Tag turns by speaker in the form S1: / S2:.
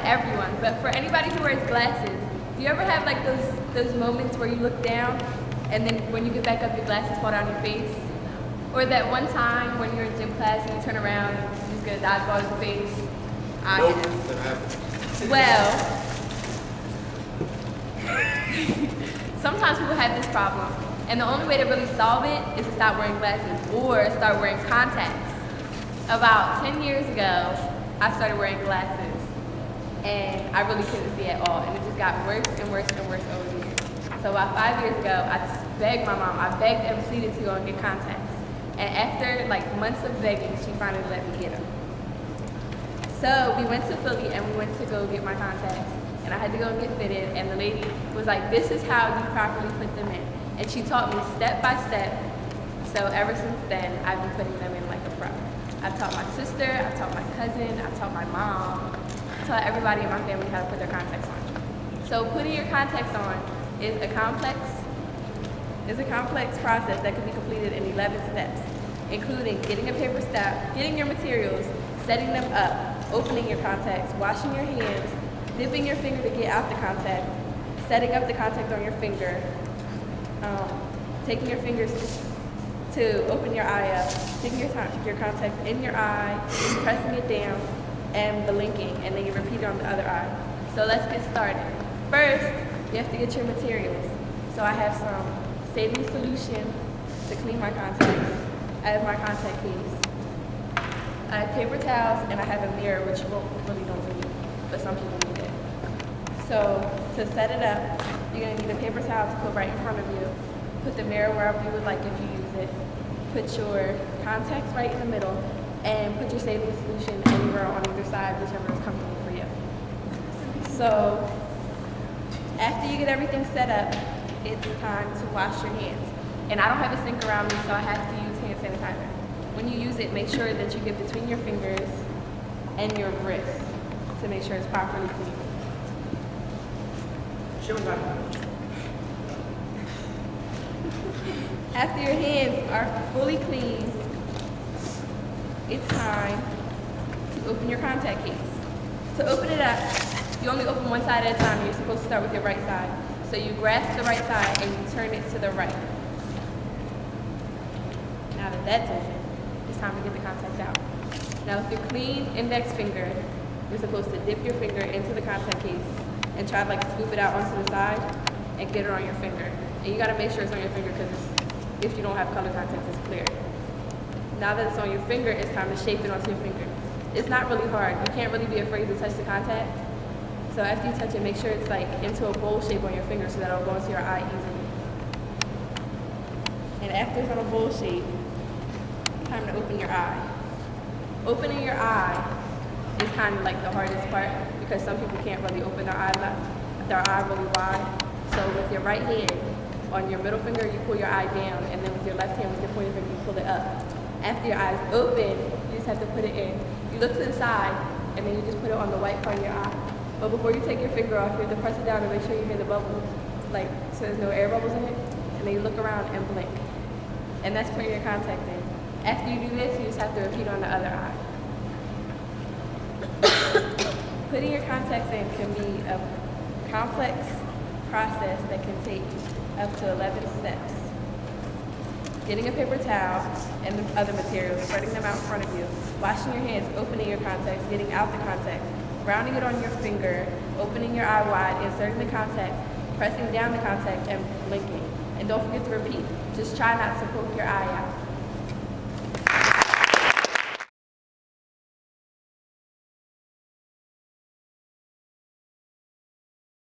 S1: everyone, but for anybody who wears glasses, do you ever have like those moments where you look down and then when you get back up your glasses fall down your face? Or that one time when you're in gym class and you turn around and you just get a dodgeball in your face?
S2: Nope,
S1: Get it.
S2: never happened.
S1: Well, sometimes people have this problem, and the only way to really solve it is to stop wearing glasses or start wearing contacts. About 10 years ago, I started wearing glasses, and I really couldn't see at all, and it just got worse and worse and worse over the years. So about 5 years ago, I begged my mom, I begged and pleaded to go and get contacts, and after like months of begging, she finally let me get them. So we went to Philly and we went to go get my contacts, and I had to go and get fitted, and the lady was like, this is how you properly put them in. And she taught me step by step. So ever since then, I've been putting them in like a pro. I've taught my sister, I've taught my cousin, I've taught my mom, I've taught everybody in my family how to put their contacts on. So putting your contacts on is a complex process that can be completed in 11 steps, including getting a paper stack, getting your materials, setting them up, opening your contacts, washing your hands, dipping your finger to get out the contact, setting up the contact on your finger, taking your fingers to open your eye up, sticking your contact in your eye, pressing it down, and blinking, and then you repeat it on the other eye. So let's get started. First, you have to get your materials. So I have some saline solution to clean my contacts. I have my contact case. I have paper towels, and I have a mirror, which you really don't need, but some people need it. So to set it up, you're gonna need a paper towel to put right in front of you. Put the mirror wherever you would like if you use it. Put your contacts right in the middle, and put your saline solution anywhere on either side, whichever is comfortable for you. So after you get everything set up, it's time to wash your hands. And I don't have a sink around me, so I have to use hand sanitizer. When you use it, make sure that you get between your fingers and your wrist to make sure it's properly clean. After your hands are fully clean, it's time to open your contact case. To open it up, you only open one side at a time. You're supposed to start with your right side. So you grasp the right side and you turn it to the right. Now that that's open, it's time to get the contact out. Now with your clean index finger, you're supposed to dip your finger into the contact case and try to like scoop it out onto the side and get it on your finger. And you gotta make sure it's on your finger because if you don't have color contacts, it's clear. Now that it's on your finger, it's time to shape it onto your finger. It's not really hard. You can't really be afraid to touch the contact. So after you touch it, make sure it's like into a bowl shape on your finger so that it'll go into your eye easily. And after it's on a bowl shape, it's time to open your eye. Opening your eye is kind of like the hardest part because some people can't really open their eye really wide. So with your right hand, on your middle finger, you pull your eye down, and then with your left hand, with your pointer finger, you pull it up. After your eye is open, you just have to put it in. You look to the side, and then you just put it on the white part of your eye. But before you take your finger off, you have to press it down to make sure you hear the bubbles, like so there's no air bubbles in it. And then you look around and blink. And that's putting your contact in. After you do this, you just have to repeat on the other eye. Putting your contacts in can be a complex process that can take up to 11 steps. Getting a paper towel and the other materials, spreading them out in front of you, washing your hands, opening your contacts, getting out the contact, rounding it on your finger, opening your eye wide, inserting the contact, pressing down the contact, and blinking. And don't forget to repeat. Just try not to poke your eye out.